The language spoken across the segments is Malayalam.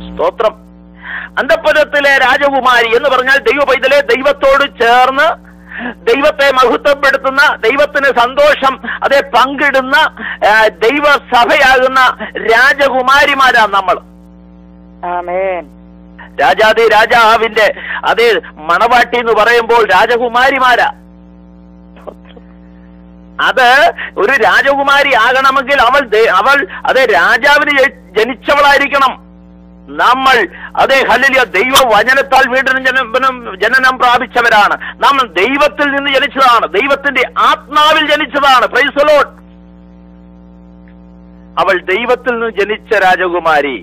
സ്തോത്രം. അന്തഃപുരത്തിലെ രാജകുമാരി എന്ന് പറഞ്ഞാൽ ദൈവ പൈതലെ ദൈവത്തോട് ചേർന്ന് ദൈവത്തെ മഹത്വപ്പെടുത്തുന്ന, ദൈവത്തിന് സന്തോഷം അതെ പങ്കിടുന്ന ദൈവസഭയാകുന്ന രാജകുമാരിമാരാ നമ്മൾ. രാജാതി രാജാവിന്റെ അതേ മണവാട്ടി എന്ന് പറയുമ്പോൾ രാജകുമാരിമാരാ. അത് ഒരു രാജകുമാരി ആകണമെങ്കിൽ അവൾ അതേ രാജാവിന് ജനിച്ചവളായിരിക്കണം. നമ്മൾ അതേ ഹല്ലേലൂയ ദൈവ വചനത്താൽ വീണ്ടും ജനനം പ്രാപിച്ചവരാണ്. നമ്മൾ ദൈവത്തിൽ നിന്ന് ജനിച്ചതാണ്, ദൈവത്തിന്റെ ആത്മാവിൽ ജനിച്ചതാണ്. Price the Lord. അവൾ ദൈവത്തിൽ നിന്ന് ജനിച്ച രാജകുമാരി.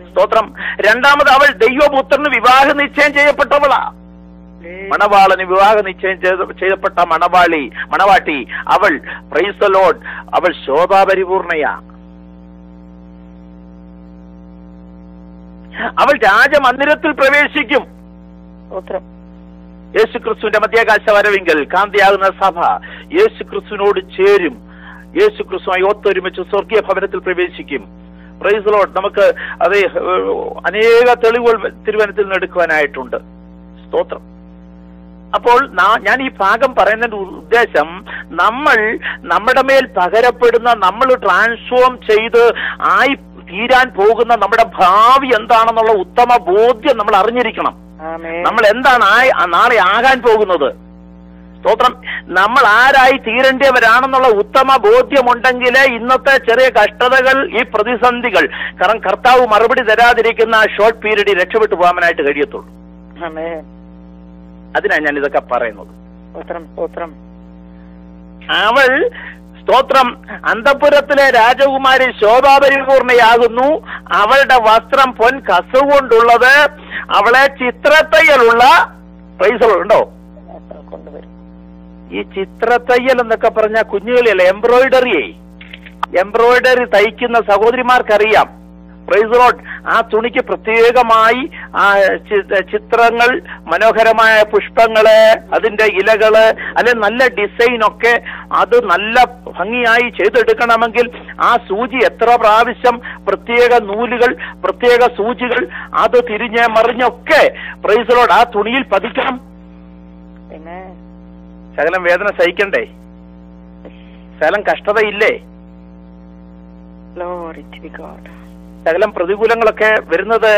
സ്തോത്രം. രണ്ടാമത് അവൾ ദൈവപുത്രന് വിവാഹ നിശ്ചയം ചെയ്യപ്പെട്ടവളാ. മണവാളന് വിവാഹ നിശ്ചയം ചെയ്യപ്പെട്ട മണവാട്ടി അവൾ. Price the Lord. അവൾ ശോഭാപരിപൂർണയാ. അവൾ രാജമന്ദിരത്തിൽ പ്രവേശിക്കും. യേശുക്രിസ്തുവിന്റെ മധ്യാകാശ വരവിങ്കൽ കാന്തിയാകുന്ന സഭ യേശുക്രിസ്തുവിനോട് ചേരും. യേശുക്രിസ്തുമായി ഒത്തൊരുമിച്ച് സ്വർഗീയ ഭവനത്തിൽ പ്രവേശിക്കും. Price the Lord. നമുക്ക് അതേ അനേക തെളിവുകൾ തിരുവനന്തപുരത്തിൽ നിന്ന് എടുക്കുവാനായിട്ടുണ്ട്. സ്തോത്രം. അപ്പോൾ ഞാൻ ഈ ഭാഗം പറയുന്നതിന്റെ ഉദ്ദേശം, നമ്മുടെ മേൽ പകരപ്പെടുന്ന, നമ്മൾ ട്രാൻസ്ഫോം ചെയ്ത് ആയി തീരാൻ പോകുന്ന നമ്മുടെ ഭാവി എന്താണെന്നുള്ള ഉത്തമ ബോധ്യം നമ്മൾ അറിഞ്ഞിരിക്കണം. നമ്മൾ എന്താണ് നാളെ ആകാൻ പോകുന്നത്. സ്തോത്രം. നമ്മൾ ആരായി തീരേണ്ടവരാണെന്നുള്ള ഉത്തമ ബോധ്യമുണ്ടെങ്കിലേ ഇന്നത്തെ ചെറിയ കഷ്ടതകൾ, ഈ പ്രതിസന്ധികൾ, കാരണം കർത്താവ് മറുപടി തരാതിരിക്കുന്ന ഷോർട്ട് പീരീഡിൽ രക്ഷപ്പെട്ടു പോകാനായിട്ട് കഴിയത്തുള്ളൂ. അതിനാണ് ഞാൻ ഇതൊക്കെ പറയുന്നത്. അവൾ സ്തോത്രം അന്തഃപുരത്തിലെ രാജകുമാരി ശോഭാപരിപൂർണയാകുന്നു. അവളുടെ വസ്ത്രം പൊൻ കസുകൊണ്ടുള്ളത്. അവളെ ചിത്രത്തയ്യലുള്ള ഉണ്ടോ? ഈ ചിത്രത്തയ്യൽ എന്നൊക്കെ പറഞ്ഞ കുഞ്ഞുകളിയല്ല, എംബ്രോയിഡറി തയ്ക്കുന്ന സഹോദരിമാർക്കറിയാം. Price the Lord. ആ തുണിക്ക് പ്രത്യേകമായി ചിത്രങ്ങൾ, മനോഹരമായ പുഷ്പങ്ങള്, അതിന്റെ ഇലകള്, അല്ലെ നല്ല ഡിസൈനൊക്കെ അത് നല്ല ഭംഗിയായി ചെയ്തെടുക്കണമെങ്കിൽ ആ സൂചി എത്ര പ്രാവശ്യം, പ്രത്യേക നൂലുകൾ, പ്രത്യേക സൂചികൾ, അത് തിരിഞ്ഞ് മറിഞ്ഞൊക്കെ പ്രൈസ് ദി ലോർഡ് ആ തുണിയിൽ പതിക്കണം. ശകലം വേദന സഹിക്കണ്ടേ? ശകലം കഷ്ടതയില്ലേ? ശകലം പ്രതികൂലങ്ങളൊക്കെ വരുന്നത്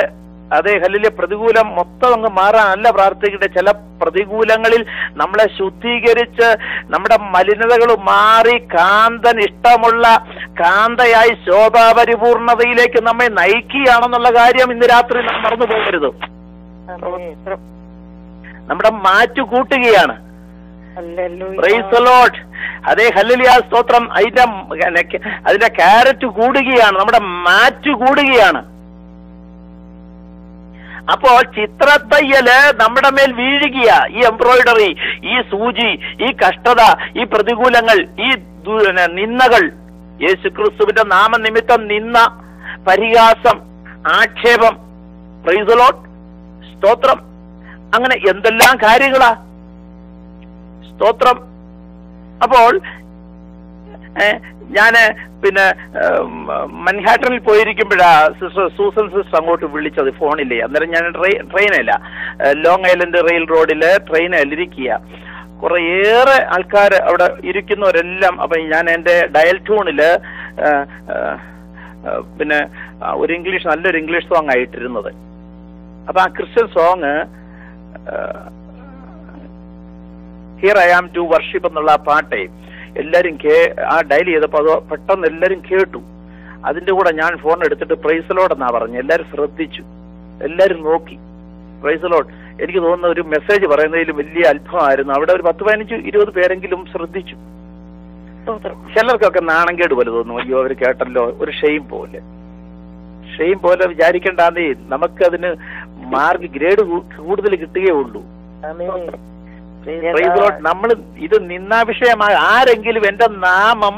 അതേ ഹല്ലേലൂയ. പ്രതികൂലം മൊത്തം അങ്ങ് മാറാനല്ല പ്രാർത്ഥിക്കട്ടെ. ചില പ്രതികൂലങ്ങളിൽ നമ്മളെ ശുദ്ധീകരിച്ച് നമ്മുടെ മലിനതകൾ മാറി കാന്തൻ ഇഷ്ടമുള്ള കാന്തയായി ശോഭാപരിപൂർണതയിലേക്ക് നമ്മെ നയിക്കുകയാണെന്നുള്ള കാര്യം ഇന്ന് രാത്രി നാം മറന്നു പോകരുത്. നമ്മുടെ മാറ്റു കൂട്ടുകയാണ്. Price the Lord. അതേ ഹല്ലേലൂയ സ്തോത്രം. അതിന്റെ ക്യാരറ്റ് കൂടുകയാണ്, നമ്മുടെ മാറ്റ് കൂടുകയാണ്. അപ്പോൾ ചിത്രത്തയ്യല് നമ്മുടെ മേൽ വീഴുകയ, ഈ എംബ്രോയിഡറി, ഈ സൂചി, ഈ കഷ്ടത, ഈ പ്രതികൂലങ്ങൾ, ഈ നിന്ദകൾ, യേശുക്രിസ്തുവിന്റെ നാമനിമിത്തം നിന്ന, പരിഹാസം, ആക്ഷേപം, പ്രൈസ് ദി ലോർഡ് സ്തോത്രം, അങ്ങനെ എന്തെല്ലാം കാര്യങ്ങളാ. സ്തോത്രം. അപ്പോൾ ഞാന് മൻഹാട്ടനിൽ പോയിരിക്കുമ്പോഴാ സൂസൻ സിസ്റ്റർ അങ്ങോട്ട് വിളിച്ചത് ഫോണില്ലേ. അന്നേരം ഞാൻ ട്രെയിനില്ല, ലോങ് ഐലൻഡ് റെയിൽ റോഡില് ട്രെയിനിലിരിക്കുക. കുറേയേറെ ആൾക്കാർ അവിടെ ഇരിക്കുന്നവരെല്ലാം. അപ്പൊ ഞാൻ എന്റെ ഡയൽ ട്യൂണില് ഒരു നല്ലൊരു ഇംഗ്ലീഷ് സോങ് ആയിട്ടിരുന്നത്. അപ്പൊ ആ Christian song here I am to worship എന്നുള്ള ആ പാട്ടെ എല്ലാരും ആ ഡയൽ ചെയ്തപ്പോ അത് പെട്ടെന്ന് എല്ലാരും കേട്ടു. അതിന്റെ കൂടെ ഞാൻ ഫോൺ എടുത്തിട്ട് പ്രൈസ് ദി ലോർഡ് എന്നാ പറഞ്ഞു. എല്ലാരും ശ്രദ്ധിച്ചു, എല്ലാരും നോക്കി. Price the Lord. എനിക്ക് തോന്നുന്ന ഒരു മെസ്സേജ് പറയുന്നതിൽ വലിയ അത്ഭുതമായിരുന്നു. അവിടെ ഒരു 10-15-20 പേരെങ്കിലും ശ്രദ്ധിച്ചു. ചിലർക്കൊക്കെ നാണംകേട് പോലെ തോന്നും, അയ്യോ അവര് കേട്ടല്ലോ, ഒരു ഷെയിം പോലെ വിചാരിക്കേണ്ടാന്നേ. നമുക്കതിന് ഗ്രേഡ് കൂടുതൽ കിട്ടുകയേ ഉള്ളൂ. നമ്മൾ ഇത് നിന്നാ വിഷയമായി ആരെങ്കിലും എന്റെ നാമം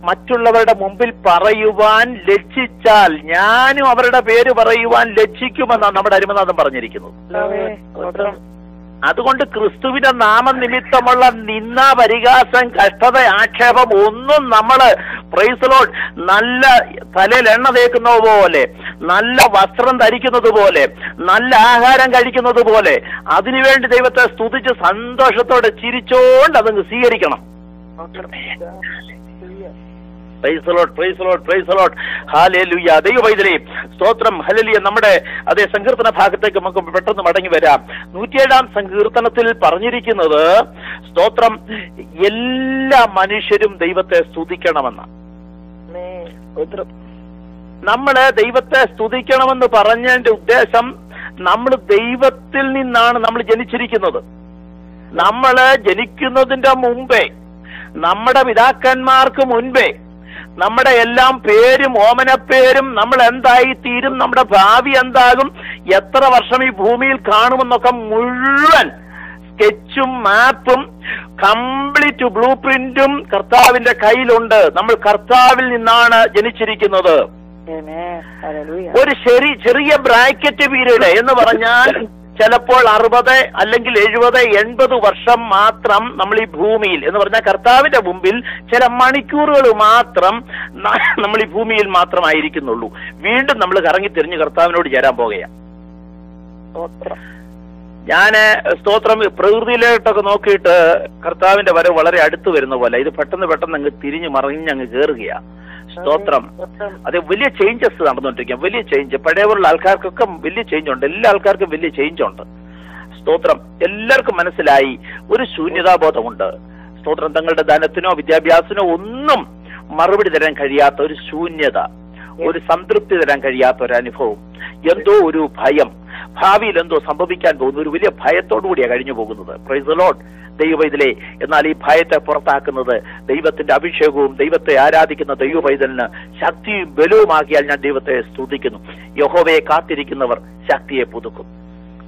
മറ്റുള്ളവരുടെ മുമ്പിൽ പറയുവാൻ ലജ്ജിച്ചാൽ ഞാനും അവരുടെ പേര് പറയുവാൻ ലജ്ജിക്കുമെന്നാണ് നമ്മുടെ അരുമനാഥൻ പറഞ്ഞിരിക്കുന്നത്. അതുകൊണ്ട് ക്രിസ്തുവിന്റെ നാമനിമിത്തമുള്ള നിന്ന, പരിഹാസം, കഷ്ടത, ആക്ഷേപം ഒന്നും നമ്മള് പ്രൈസ് ദി ലോർഡ് നല്ല തലയിൽ എണ്ണ തേക്കുന്നത് പോലെ, നല്ല വസ്ത്രം ധരിക്കുന്നത് പോലെ, നല്ല ആഹാരം കഴിക്കുന്നത് പോലെ അതിനുവേണ്ടി ദൈവത്തെ സ്തുതിച്ച് സന്തോഷത്തോടെ ചിരിച്ചോണ്ട് അതങ്ങ് സ്വീകരിക്കണം. Praise the lord, praise the lord, praise the lord. Hallelujah. ദൈവവൈദ്യരേ സ്തോത്രം. ഹല്ലേലൂയ. നമ്മുടെ അതേ സങ്കീർത്തന ഭാഗത്തേക്ക് നമുക്ക് പെട്ടെന്ന് മടങ്ങി വരാം. 107-ാം സങ്കീർത്തനത്തിൽ പറഞ്ഞിരിക്കുന്നത് സ്തോത്രം, എല്ലാ മനുഷ്യരും ദൈവത്തെ സ്തുതിക്കണമെന്ന്. നമ്മള് ദൈവത്തെ സ്തുതിക്കണമെന്ന് പറഞ്ഞതിന്റെ ഉദ്ദേശം, നമ്മൾ ദൈവത്തിൽ നിന്നാണ് നമ്മൾ ജനിച്ചിരിക്കുന്നത്. നമ്മള് ജനിക്കുന്നതിന്റെ മുമ്പേ, നമ്മുടെ പിതാക്കന്മാർക്ക് മുൻപേ നമ്മുടെ എല്ലാം പേരും ഓമനപ്പേരും, നമ്മൾ എന്തായി തീരും, നമ്മുടെ ഭാവി എന്താകും, എത്ര വർഷം ഈ ഭൂമിയിൽ കാണുമെന്നൊക്കെ മുഴുവൻ സ്കെച്ചും മാപ്പും കംപ്ലീറ്റ് ബ്ലൂ പ്രിന്റും കർത്താവിന്റെ കയ്യിലുണ്ട്. നമ്മൾ കർത്താവിൽ നിന്നാണ് ജനിച്ചിരിക്കുന്നത്. ഒരു ചെറിയ ബ്രാക്കറ്റ് പീരീഡ് എന്ന് പറഞ്ഞാൽ ചിലപ്പോൾ 60 അല്ലെങ്കിൽ 70, 80 വർഷം മാത്രം നമ്മൾ ഈ ഭൂമിയിൽ എന്ന് പറഞ്ഞാൽ കർത്താവിന്റെ മുമ്പിൽ ചില മണിക്കൂറുകൾ മാത്രം നമ്മൾ ഈ ഭൂമിയിൽ മാത്രമായിരിക്കുന്നുള്ളൂ. വീണ്ടും നമ്മൾ കറങ്ങി തിരിഞ്ഞ് കർത്താവിനോട് ചേരാൻ പോകുകയാണ്. ഞാന് സ്തോത്രം പ്രകൃതിയിലോട്ടൊക്കെ നോക്കിയിട്ട് കർത്താവിന്റെ വരവ് വളരെ അടുത്ത് വരുന്ന പോലെ ഇത് പെട്ടെന്ന് അങ്ങ് തിരിഞ്ഞ് മറിഞ്ഞങ്ങ് കയറുകയാ. സ്തോത്രം. അത് വലിയ ചേഞ്ചസ് നടന്നുകൊണ്ടിരിക്കുക, വലിയ ചേഞ്ച്. പഴയപോലുള്ള ആൾക്കാർക്കൊക്കെ വലിയ ചേഞ്ച് ഉണ്ട്, എല്ലാ ആൾക്കാർക്കും വലിയ ചേഞ്ച് ഉണ്ട്. സ്തോത്രം. എല്ലാവർക്കും മനസ്സിലായി ഒരു ശൂന്യതാബോധമുണ്ട്. സ്തോത്രം. തങ്ങളുടെ ധനത്തിനോ വിദ്യാഭ്യാസത്തിനോ ഒന്നും മറുപടി തരാൻ കഴിയാത്ത ഒരു ശൂന്യത, ഒരു സംതൃപ്തി തരാൻ കഴിയാത്ത ഒരു അനുഭവം, എന്തോ ഒരു ഭയം, ഭാവിയിൽ എന്തോ സംഭവിക്കാൻ പോകുന്ന ഒരു വലിയ ഭയത്തോടു കൂടിയാണ് കഴിഞ്ഞു പോകുന്നത്. Price the Lord. ദൈവവൈതലേ, എന്നാൽ ഈ ഭയത്തെ പുറത്താക്കുന്നത് ദൈവത്തിന്റെ അഭിഷേകവും ദൈവത്തെ ആരാധിക്കുന്ന ദൈവവൈതലിന് ശക്തിയും ബലവുമാക്കിയാൽ ഞാൻ ദൈവത്തെ സ്തുതിക്കുന്നു. യഹോവയെ കാത്തിരിക്കുന്നവർ ശക്തിയെ പുതുക്കും.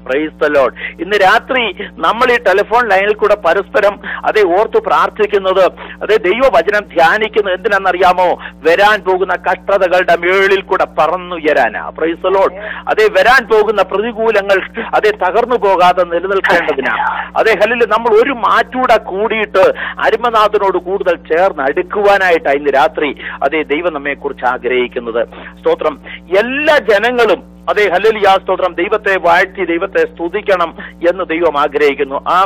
Price the Lord. ഇന്ന് രാത്രി നമ്മൾ ഈ ടെലിഫോൺ ലൈനിൽ കൂടെ പരസ്പരം അതേ ഓർത്ത് പ്രാർത്ഥിക്കുന്നത്, അതേ ദൈവവചനം ധ്യാനിക്കുന്നത് എന്തിനാണെന്നറിയാമോ? വരാൻ പോകുന്ന കഷ്ടതകളുടെ മേളിൽ കൂടെ പറന്നുയരാനാ. Price the Lord. അതേ വരാൻ പോകുന്ന പ്രതികൂലങ്ങൾ അതേ തകർന്നു പോകാതെ നിലനിൽക്കേണ്ടതിനാ. അതേ ഹല്ലേലൂയ. നമ്മൾ ഒരു മാറ്റൂടെ കൂടിയിട്ട് അരുമനാഥനോട് കൂടുതൽ ചേർന്ന് അടുക്കുവാനായിട്ടാണ് ഇന്ന് രാത്രി അതേ ദൈവം നമ്മെ കുറിച്ച് ആഗ്രഹിക്കുന്നത്. സ്തോത്രം. എല്ലാ ജനങ്ങളും അതേ ഹല്ലേലൂയ സ്തോത്രം ദൈവത്തെ വാഴ്ത്തി ദൈവത്തെ സ്തുതിക്കണം എന്ന് ദൈവം ആഗ്രഹിക്കുന്നു. ആ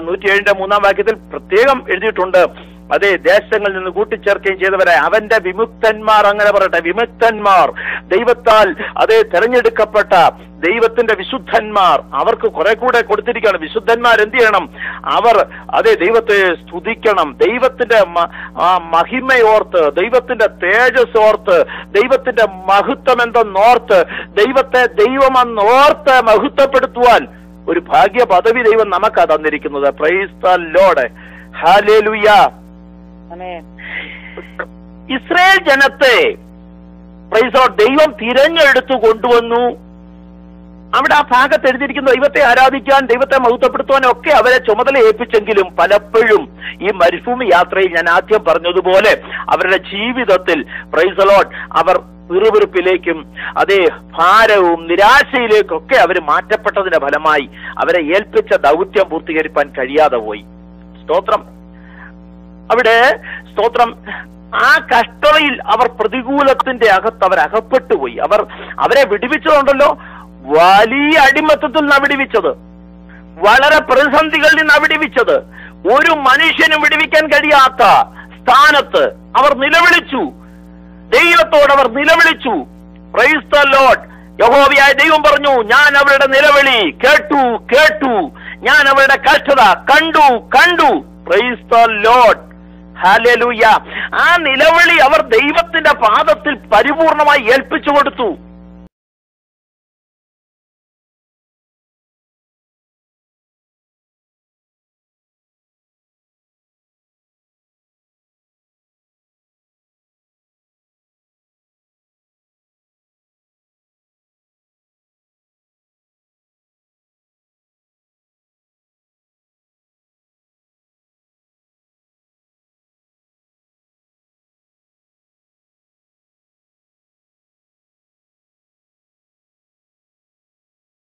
107-ാം വാക്യത്തിൽ പ്രത്യേകം എഴുതിയിട്ടുണ്ട്, അതേ ദേശങ്ങളിൽ നിന്ന് കൂട്ടിച്ചേർക്കുകയും ചെയ്തവരെ അവന്റെ വിമുക്തന്മാർ, അങ്ങനെ പറയട്ടെ, വിമുക്തന്മാർ, ദൈവത്താൽ അതേ തെരഞ്ഞെടുക്കപ്പെട്ട ദൈവത്തിന്റെ വിശുദ്ധന്മാർ, അവർക്ക് കുറെ കൂടെ കൊടുത്തിരിക്കുകയാണ്. വിശുദ്ധന്മാർ എന്ത് ചെയ്യണം? അവർ അതേ ദൈവത്തെ സ്തുതിക്കണം. ദൈവത്തിന്റെ മഹിമയോർത്ത്, ദൈവത്തിന്റെ തേജസ് ഓർത്ത്, ദൈവത്തിന്റെ മഹത്വം എന്തെന്നോർത്ത്, ദൈവത്തെ ദൈവമെന്നോർത്ത് മഹത്വപ്പെടുത്തുവാൻ ഒരു ഭാഗ്യ പദവി ദൈവം നമുക്കാ തന്നിരിക്കുന്നത്. Price the lord. Hallelujah. Israel ജനത്തെ പ്രൈസ് ദി ലോർഡ് ദൈവം തിരഞ്ഞെടുത്തു കൊണ്ടുവന്നു. അവിടെ ആ ഭാഗത്ത് എഴുതിയിരിക്കുന്ന ദൈവത്തെ ആരാധിക്കാൻ, ദൈവത്തെ മഹത്വപ്പെടുത്തുവാനും ഒക്കെ അവരെ ചുമതല ഏൽപ്പിച്ചെങ്കിലും പലപ്പോഴും ഈ മരുഭൂമി യാത്രയിൽ ഞാൻ ആദ്യം പറഞ്ഞതുപോലെ അവരുടെ ജീവിതത്തിൽ പ്രൈസ് ദി ലോർഡ് അവർ പിറുപിറുപ്പിലേക്കും അതേ ഭാരവും നിരാശയിലേക്കൊക്കെ അവർ മാറ്റപ്പെട്ടതിന്റെ ഫലമായി അവരെ ഏൽപ്പിച്ച ദൗത്യം പൂർത്തീകരിക്കാൻ കഴിയാതെ പോയി. സ്തോത്രം. അവിടെ സ്തോത്രം ആ കഷ്ടതയിൽ അവർ പ്രതികൂലത്തിന്റെ അകത്ത് അവർ അകപ്പെട്ടുപോയി. അവരെ വിടുവിച്ചതുണ്ടല്ലോ, വലിയ അടിമത്തത്തിൽ നിന്നാണ് വിടുവിച്ചത്, വളരെ പ്രതിസന്ധികളിൽ നിന്നാണ് വിടുവിച്ചത്. ഒരു മനുഷ്യനും വിടുവിക്കാൻ കഴിയാത്ത സ്ഥാനത്ത് അവർ നിലവിളിച്ചു, ദൈവത്തോട് അവർ നിലവിളിച്ചു. Price the Lord. യഹോവയായ ദൈവം പറഞ്ഞു, ഞാൻ അവരുടെ നിലവിളി കേട്ടു, ഞാൻ അവരുടെ കഷ്ടത കണ്ടു. Price the lord. ഹല്ലേലൂയ. ആ നിലവിളി അവർ ദൈവത്തിന്റെ പാദത്തിൽ പരിപൂർണമായി ഏൽപ്പിച്ചു കൊടുത്തു.